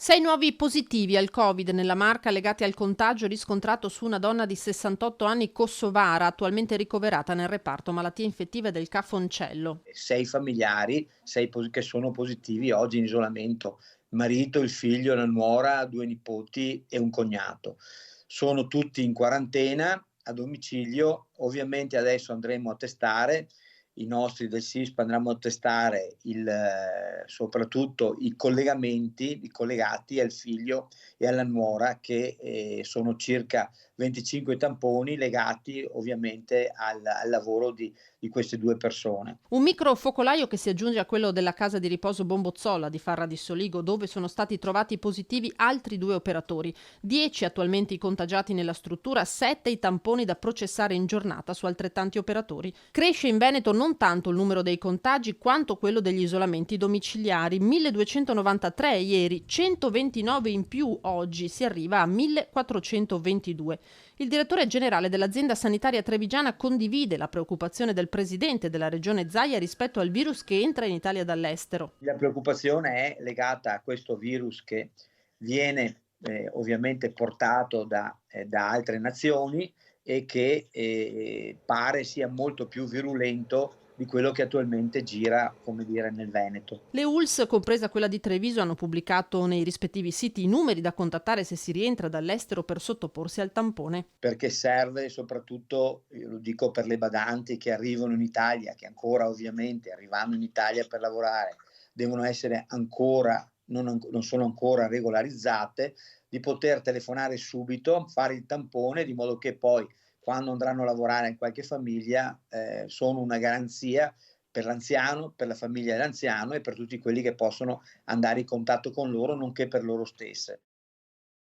6 nuovi positivi al Covid nella Marca legati al contagio riscontrato su una donna di 68 anni kosovara, attualmente ricoverata nel reparto malattie infettive del Cafoncello. 6 familiari, che sono positivi oggi in isolamento, il marito, il figlio, la nuora, 2 nipoti e un cognato. Sono tutti in quarantena a domicilio, ovviamente adesso andremo a testare, i nostri del SISP andranno a testare soprattutto i collegati al figlio e alla nuora che sono circa 25 tamponi legati ovviamente al lavoro di queste 2 persone. Un microfocolaio che si aggiunge a quello della casa di riposo Bombozzola di Farra di Soligo, dove sono stati trovati positivi altri 2 operatori. 10 attualmente i contagiati nella struttura, 7 i tamponi da processare in giornata su altrettanti operatori. Cresce in Veneto non tanto il numero dei contagi quanto quello degli isolamenti domiciliari. 1293 ieri, 129 in più oggi, si arriva a 1422. Il direttore generale dell'azienda sanitaria trevigiana condivide la preoccupazione del presidente della regione Zaia rispetto al virus che entra in Italia dall'estero. La preoccupazione è legata a questo virus che viene ovviamente portato da altre nazioni e che pare sia molto più virulento di quello che attualmente gira, come dire, nel Veneto. Le ULS, compresa quella di Treviso, hanno pubblicato nei rispettivi siti i numeri da contattare se si rientra dall'estero per sottoporsi al tampone. Perché serve soprattutto, io lo dico per le badanti che arrivano in Italia, che ancora ovviamente arrivando in Italia per lavorare devono essere ancora, non sono ancora regolarizzate, di poter telefonare subito, fare il tampone, di modo che poi quando andranno a lavorare in qualche famiglia sono una garanzia per l'anziano, per la famiglia dell'anziano e per tutti quelli che possono andare in contatto con loro, nonché per loro stesse.